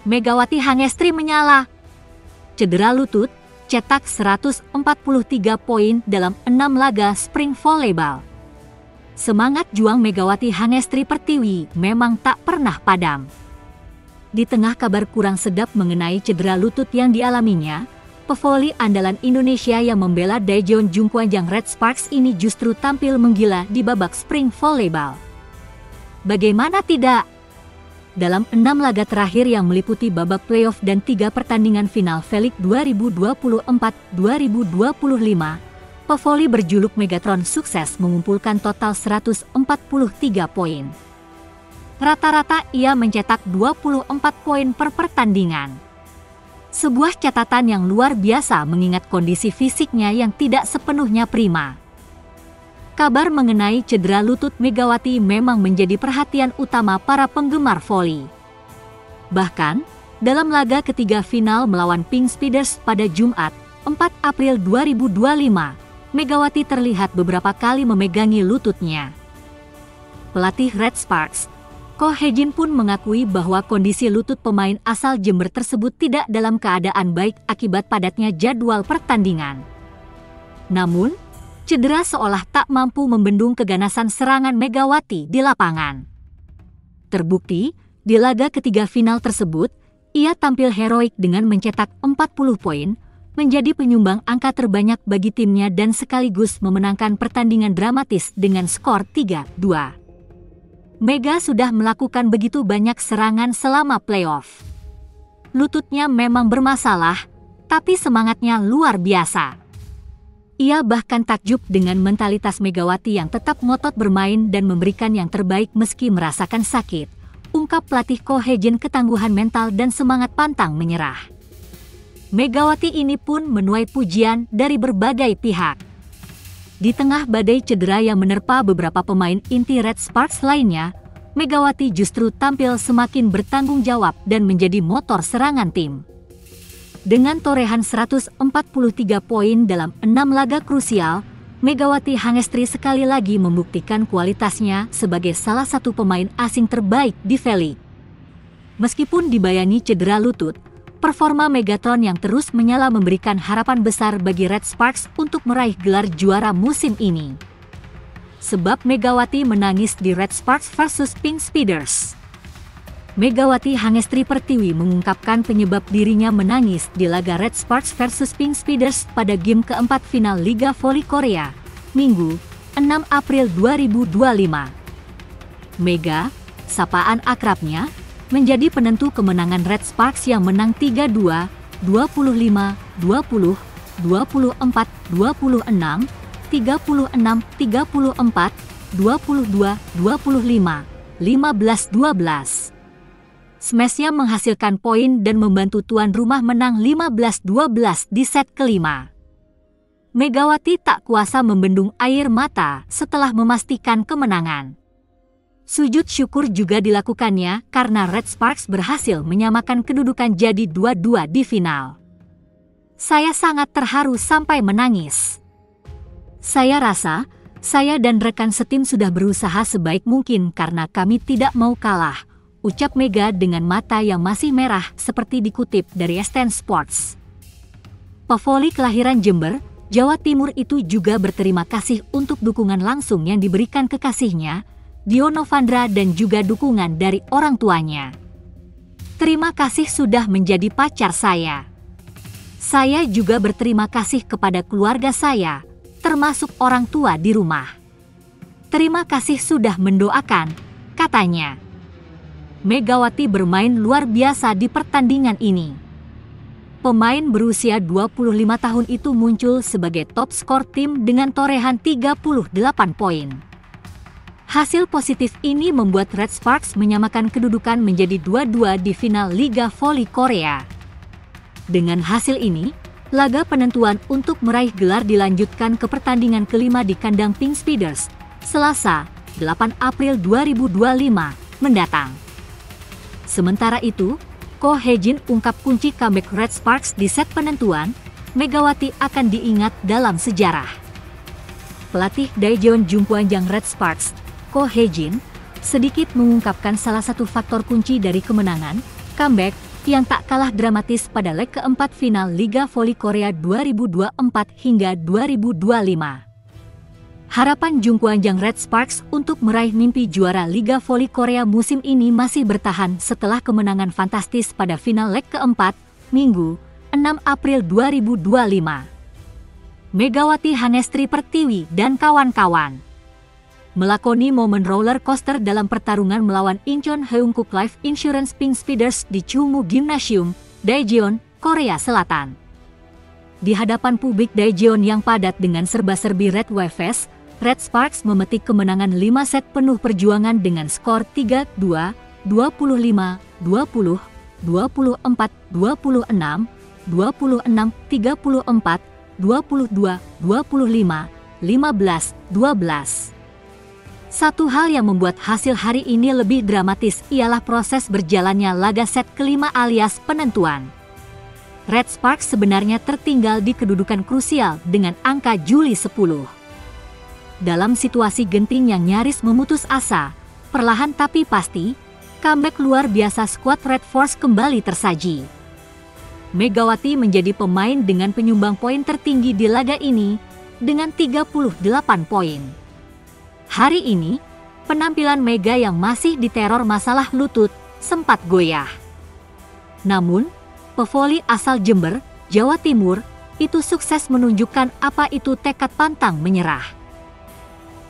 Megawati Hangestri menyala. Cedera lutut, cetak 143 poin dalam 6 laga spring volleyball. Semangat juang Megawati Hangestri Pertiwi memang tak pernah padam. Di tengah kabar kurang sedap mengenai cedera lutut yang dialaminya, pevoli andalan Indonesia yang membela Daejeon Jungkwanjang Red Sparks ini justru tampil menggila di babak spring volleyball. Bagaimana tidak? Dalam 6 laga terakhir yang meliputi babak playoff dan 3 pertandingan final V-League 2024-2025, pevoli berjuluk Megatron sukses mengumpulkan total 143 poin. Rata-rata ia mencetak 24 poin per pertandingan. Sebuah catatan yang luar biasa mengingat kondisi fisiknya yang tidak sepenuhnya prima. Kabar mengenai cedera lutut Megawati memang menjadi perhatian utama para penggemar voli. Bahkan, dalam laga ketiga final melawan Pink Speeders pada Jumat, 4 April 2025, Megawati terlihat beberapa kali memegangi lututnya. Pelatih Red Sparks, Ko Hejin pun mengakui bahwa kondisi lutut pemain asal Jember tersebut tidak dalam keadaan baik akibat padatnya jadwal pertandingan. Namun, cedera seolah tak mampu membendung keganasan serangan Megawati di lapangan. Terbukti, di laga ketiga final tersebut, ia tampil heroik dengan mencetak 40 poin, menjadi penyumbang angka terbanyak bagi timnya dan sekaligus memenangkan pertandingan dramatis dengan skor 3-2. Mega sudah melakukan begitu banyak serangan selama playoff. Lututnya memang bermasalah, tapi semangatnya luar biasa. Ia bahkan takjub dengan mentalitas Megawati yang tetap ngotot bermain dan memberikan yang terbaik meski merasakan sakit, ungkap pelatih Ko Hejin. Ketangguhan mental dan semangat pantang menyerah. Megawati ini pun menuai pujian dari berbagai pihak. Di tengah badai cedera yang menerpa beberapa pemain inti Red Sparks lainnya, Megawati justru tampil semakin bertanggung jawab dan menjadi motor serangan tim. Dengan torehan 143 poin dalam 6 laga krusial, Megawati Hangestri sekali lagi membuktikan kualitasnya sebagai salah satu pemain asing terbaik di V-League. Meskipun dibayangi cedera lutut, performa Megatron yang terus menyala memberikan harapan besar bagi Red Sparks untuk meraih gelar juara musim ini. Sebab Megawati menangis di Red Sparks versus Pink Speeders. Megawati Hangestri Pertiwi mengungkapkan penyebab dirinya menangis di laga Red Sparks versus Pink Speeders pada game keempat final Liga Voli Korea, Minggu, 6 April 2025. Mega, sapaan akrabnya, menjadi penentu kemenangan Red Sparks yang menang 3-2, 25, 20, 24, 26, 36, 34, 22, 25, 15-12. Smashnya menghasilkan poin dan membantu tuan rumah menang 15-12 di set kelima. Megawati tak kuasa membendung air mata setelah memastikan kemenangan. Sujud syukur juga dilakukannya karena Red Sparks berhasil menyamakan kedudukan jadi 2-2 di final. Saya sangat terharu sampai menangis. Saya rasa, saya dan rekan setim sudah berusaha sebaik mungkin karena kami tidak mau kalah, ucap Mega dengan mata yang masih merah seperti dikutip dari STN Sports. Pevoli kelahiran Jember, Jawa Timur itu juga berterima kasih untuk dukungan langsung yang diberikan kekasihnya, Diono Vandra, dan juga dukungan dari orang tuanya. Terima kasih sudah menjadi pacar saya. Saya juga berterima kasih kepada keluarga saya, termasuk orang tua di rumah. Terima kasih sudah mendoakan, katanya. Megawati bermain luar biasa di pertandingan ini. Pemain berusia 25 tahun itu muncul sebagai top skor tim dengan torehan 38 poin. Hasil positif ini membuat Red Sparks menyamakan kedudukan menjadi 2-2 di final Liga Voli Korea. Dengan hasil ini, laga penentuan untuk meraih gelar dilanjutkan ke pertandingan kelima di kandang Pink Speeders, Selasa, 8 April 2025 mendatang. Sementara itu, Ko Hejin ungkap kunci comeback Red Sparks di set penentuan, Megawati akan diingat dalam sejarah. Pelatih Daejeon Jungkwanjang Red Sparks, Ko Hejin, sedikit mengungkapkan salah satu faktor kunci dari kemenangan, comeback, yang tak kalah dramatis pada leg keempat final Liga Voli Korea 2024 hingga 2025. Harapan Jungkwanjang Red Sparks untuk meraih mimpi juara Liga Voli Korea musim ini masih bertahan setelah kemenangan fantastis pada final leg keempat, Minggu, 6 April 2025. Megawati Hanestri Pertiwi dan kawan-kawan melakoni momen roller coaster dalam pertarungan melawan Incheon Heungkuk Life Insurance Pink Speeders di Chungmu Gymnasium, Daejeon, Korea Selatan. Di hadapan publik Daejeon yang padat dengan serba-serbi Red Wavers, Red Sparks memetik kemenangan 5 set penuh perjuangan dengan skor 3-2, 25, 20, 24, 26, 26, 34, 22, 25, 15, 12. Satu hal yang membuat hasil hari ini lebih dramatis ialah proses berjalannya laga set kelima alias penentuan. Red Sparks sebenarnya tertinggal di kedudukan krusial dengan angka Juli 10. Dalam situasi genting yang nyaris memutus asa, perlahan tapi pasti, comeback luar biasa skuad Red Force kembali tersaji. Megawati menjadi pemain dengan penyumbang poin tertinggi di laga ini dengan 38 poin. Hari ini, penampilan Mega yang masih diteror masalah lutut sempat goyah. Namun, pevoli asal Jember, Jawa Timur, itu sukses menunjukkan apa itu tekad pantang menyerah.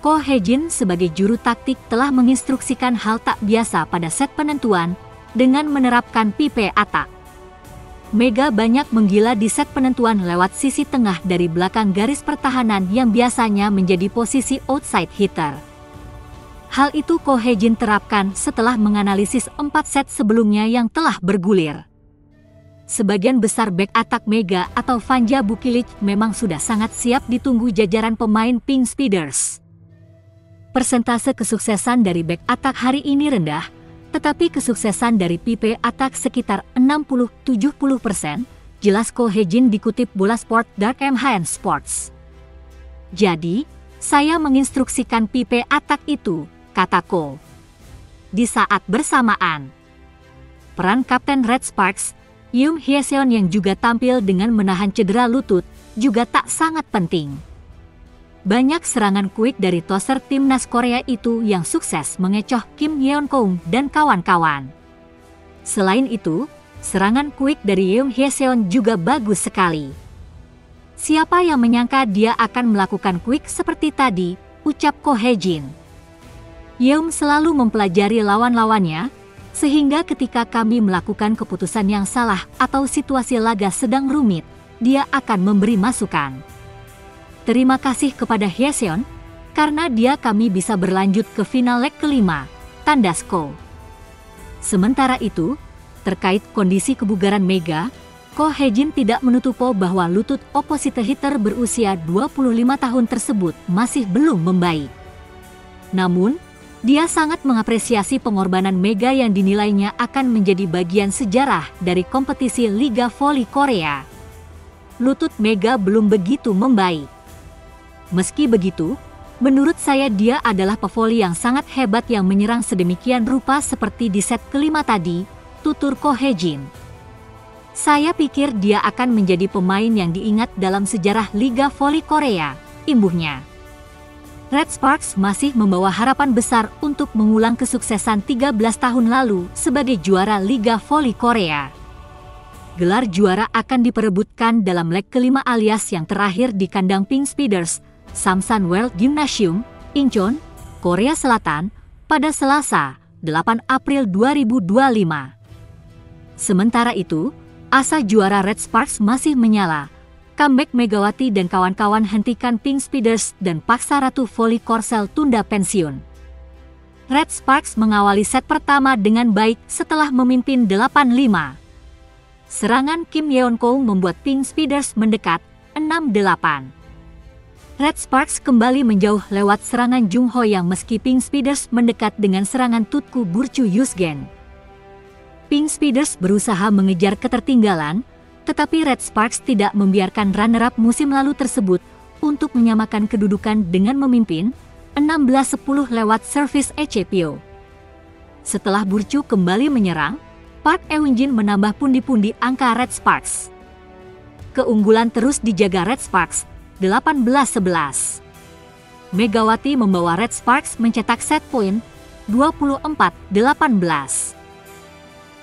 Ko Hejin sebagai juru taktik telah menginstruksikan hal tak biasa pada set penentuan dengan menerapkan pipe atak. Mega banyak menggila di set penentuan lewat sisi tengah dari belakang garis pertahanan yang biasanya menjadi posisi outside hitter. Hal itu Ko Hejin terapkan setelah menganalisis 4 set sebelumnya yang telah bergulir. Sebagian besar back attack Mega atau Vanja Bukilic memang sudah sangat siap ditunggu jajaran pemain Pink Speeders. Persentase kesuksesan dari back attack hari ini rendah, tetapi kesuksesan dari pipe attack sekitar 60-70%, jelas Ko Hejin dikutip Bola Sport Dark MHN Sports. Jadi, saya menginstruksikan pipe attack itu, kata Ko. Di saat bersamaan, peran Kapten Red Sparks, Yoon Hye-seon yang juga tampil dengan menahan cedera lutut, juga tak sangat penting. Banyak serangan quick dari toser timnas Korea itu yang sukses mengecoh Kim Yeon-kung dan kawan-kawan. Selain itu, serangan quick dari Yoon Hye-seon juga bagus sekali. Siapa yang menyangka dia akan melakukan quick seperti tadi, ucap Ko Hejin. Yeon selalu mempelajari lawan-lawannya, sehingga ketika kami melakukan keputusan yang salah atau situasi laga sedang rumit, dia akan memberi masukan. Terima kasih kepada Hye-seon, karena dia kami bisa berlanjut ke final leg kelima, tandas Ko. Sementara itu, terkait kondisi kebugaran Mega, Ko Hejin tidak menutupo bahwa lutut opposite hitter berusia 25 tahun tersebut masih belum membaik. Namun, dia sangat mengapresiasi pengorbanan Mega yang dinilainya akan menjadi bagian sejarah dari kompetisi Liga Voli Korea. Lutut Mega belum begitu membaik. Meski begitu, menurut saya dia adalah pevoli yang sangat hebat yang menyerang sedemikian rupa seperti di set kelima tadi, tutur Ko Hejin. Saya pikir dia akan menjadi pemain yang diingat dalam sejarah Liga Voli Korea, imbuhnya. Red Sparks masih membawa harapan besar untuk mengulang kesuksesan 13 tahun lalu sebagai juara Liga Voli Korea. Gelar juara akan diperebutkan dalam leg kelima alias yang terakhir di kandang Pink Speeders, Samsan World Gymnasium, Incheon, Korea Selatan, pada Selasa, 8 April 2025. Sementara itu, asa juara Red Sparks masih menyala. Comeback Megawati dan kawan-kawan hentikan Pink Speeders dan paksa Ratu Voli Korsel tunda pensiun. Red Sparks mengawali set pertama dengan baik setelah memimpin 8-5. Serangan Kim Yeon-kung membuat Pink Speeders mendekat 6-8. Red Sparks kembali menjauh lewat serangan Jung Ho yang meski Pink Speeders mendekat dengan serangan Tutku Burcu Yusgen. Pink Speeders berusaha mengejar ketertinggalan, tetapi Red Sparks tidak membiarkan runner-up musim lalu tersebut untuk menyamakan kedudukan dengan memimpin 16-10 lewat servis Echepio. Setelah Burcu kembali menyerang, Park Eun-jin menambah pundi-pundi angka Red Sparks. Keunggulan terus dijaga Red Sparks, 18-11. Megawati membawa Red Sparks mencetak set point, 24-18.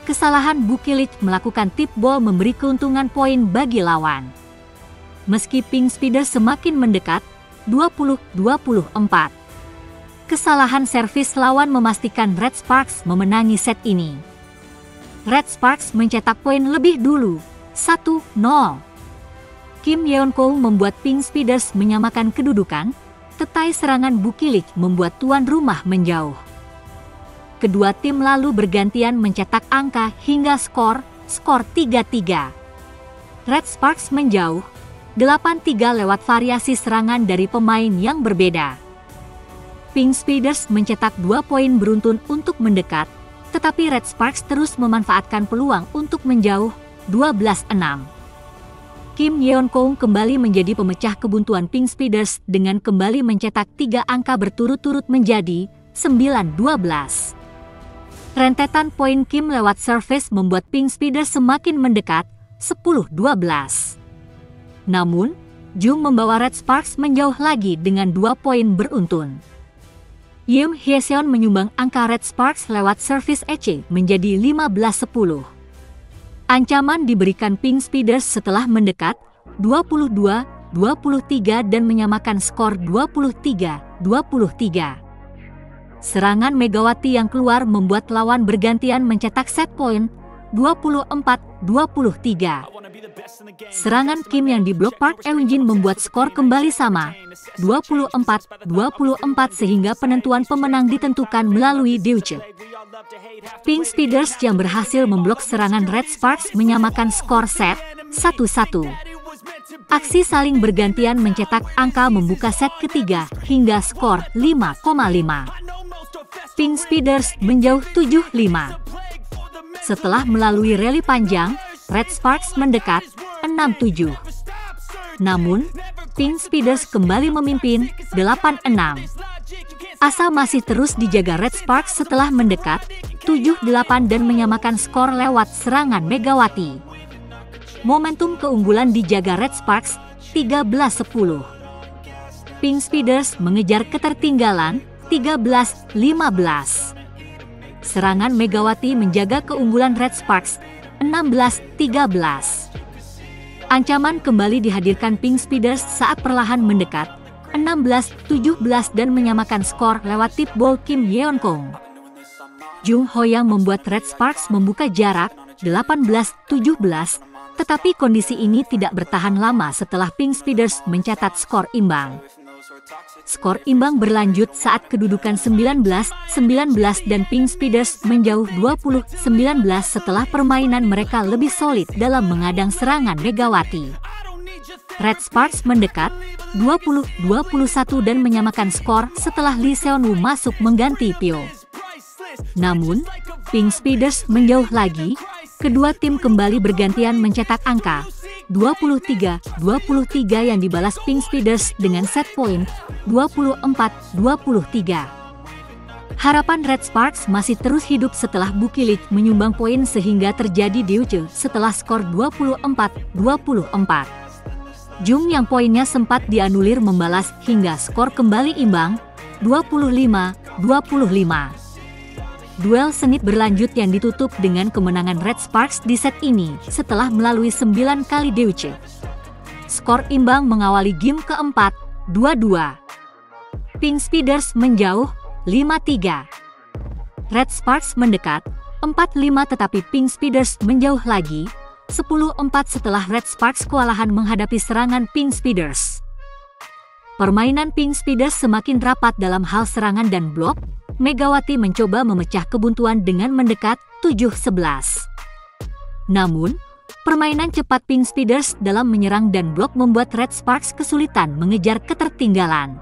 Kesalahan Bukilit melakukan tip ball memberi keuntungan poin bagi lawan. Meski Pink Speeders semakin mendekat, 20-24. Kesalahan servis lawan memastikan Red Sparks memenangi set ini. Red Sparks mencetak poin lebih dulu, 1-0. Kim Yeon-ko membuat Pink Speeders menyamakan kedudukan, tetapi serangan Bukilit membuat tuan rumah menjauh. Kedua tim lalu bergantian mencetak angka hingga skor 3-3. Red Sparks menjauh, 8-3 lewat variasi serangan dari pemain yang berbeda. Pink Speeders mencetak 2 poin beruntun untuk mendekat, tetapi Red Sparks terus memanfaatkan peluang untuk menjauh, 12-6. Kim Yeon-ko kembali menjadi pemecah kebuntuan Pink Speeders dengan kembali mencetak 3 angka berturut-turut menjadi 9-12. Rentetan poin Kim lewat service membuat Pink Speeders semakin mendekat, 10-12. Namun, Jung membawa Red Sparks menjauh lagi dengan 2 poin beruntun. Yim Hyeseon menyumbang angka Red Sparks lewat service EC menjadi 15-10. Ancaman diberikan Pink Speeders setelah mendekat, 22-23 dan menyamakan skor 23-23. Serangan Megawati yang keluar membuat lawan bergantian mencetak set point, 24-23. Serangan Kim yang diblok Park Eun-jin membuat skor kembali sama, 24-24 sehingga penentuan pemenang ditentukan melalui Deutsche. Pink Speeders yang berhasil memblok serangan Red Sparks menyamakan skor set, 1-1. Aksi saling bergantian mencetak angka membuka set ketiga hingga skor 5,5. Pink Speeders menjauh 7-5. Setelah melalui rally panjang, Red Sparks mendekat 6-7. Namun, Pink Speeders kembali memimpin 8-6. Asa masih terus dijaga Red Sparks setelah mendekat 7-8 dan menyamakan skor lewat serangan Megawati. Momentum keunggulan dijaga Red Sparks 13-10. Pink Speeders mengejar ketertinggalan 13-15. Serangan Megawati menjaga keunggulan Red Sparks 16-13. Ancaman kembali dihadirkan Pink Speeders saat perlahan mendekat 16-17 dan menyamakan skor lewat tip ball Kim Yeon-ko. Jung Ho-yang membuat Red Sparks membuka jarak 18-17, tetapi kondisi ini tidak bertahan lama setelah Pink Speeders mencatat skor imbang. Skor imbang berlanjut saat kedudukan 19-19 dan Pink Speeders menjauh 20-19 setelah permainan mereka lebih solid dalam mengadang serangan Megawati. Red Sparks mendekat 20-21 dan menyamakan skor setelah Lee Seon-woo masuk mengganti Pyo. Namun, Pink Speeders menjauh lagi, kedua tim kembali bergantian mencetak angka 23-23 yang dibalas Pink Speeders dengan set point 24-23. Harapan Red Sparks masih terus hidup setelah Bukilit menyumbang poin sehingga terjadi Deutsche setelah skor 24-24. Jung yang poinnya sempat dianulir membalas hingga skor kembali imbang, 25-25. Duel sengit berlanjut yang ditutup dengan kemenangan Red Sparks di set ini setelah melalui 9 kali Deutsche. Skor imbang mengawali game keempat, 2-2. Pink Speeders menjauh, 5-3. Red Sparks mendekat, 4-5 tetapi Pink Speeders menjauh lagi, 10-4 setelah Red Sparks kewalahan menghadapi serangan Pink Speeders. Permainan Pink Speeders semakin rapat dalam hal serangan dan blok. Megawati mencoba memecah kebuntuan dengan mendekat 7-11. Namun, permainan cepat Pink Speeders dalam menyerang dan blok membuat Red Sparks kesulitan mengejar ketertinggalan.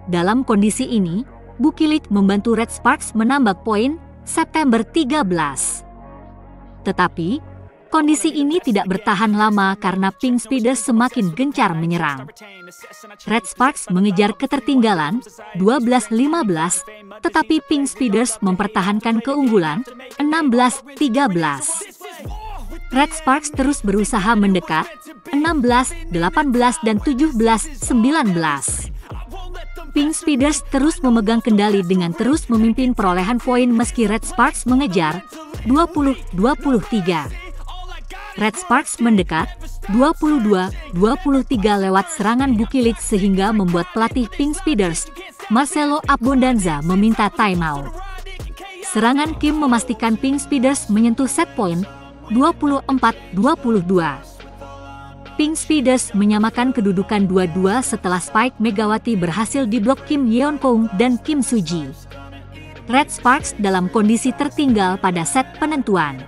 Dalam kondisi ini, Bukilit membantu Red Sparks menambah poin September 13. Tetapi, Kondisi ini tidak bertahan lama karena Pink Speeders semakin gencar menyerang. Red Sparks mengejar ketertinggalan 12-15, tetapi Pink Speeders mempertahankan keunggulan 16-13. Red Sparks terus berusaha mendekat 16, 18, dan 17-19. Pink Speeders terus memegang kendali dengan terus memimpin perolehan poin meski Red Sparks mengejar 20-23. Red Sparks mendekat 22-23 lewat serangan Bukilik sehingga membuat pelatih Pink Speeders, Marcelo Abondanza, meminta timeout. Serangan Kim memastikan Pink Speeders menyentuh set point 24-22. Pink Speeders menyamakan kedudukan 2-2 setelah Spike Megawati berhasil diblok Kim Yeonkoung dan Kim Suji. Red Sparks dalam kondisi tertinggal pada set penentuan.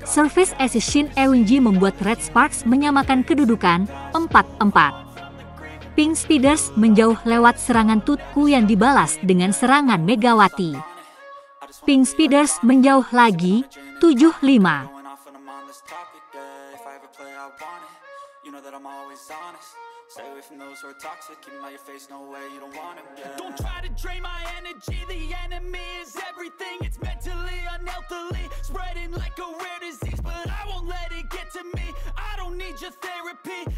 Service asis Shin Eun-ji membuat Red Sparks menyamakan kedudukan 4-4. Pink Speeders menjauh lewat serangan Tutku yang dibalas dengan serangan Megawati. Pink Speeders menjauh lagi 7-5. Stay away from those who are toxic, keep them out your face, no way, you don't want them, yeah. Don't try to drain my energy, the enemy is everything. It's mentally, unhealthily, spreading like a rare disease. But I won't let it get to me, I don't need your therapy.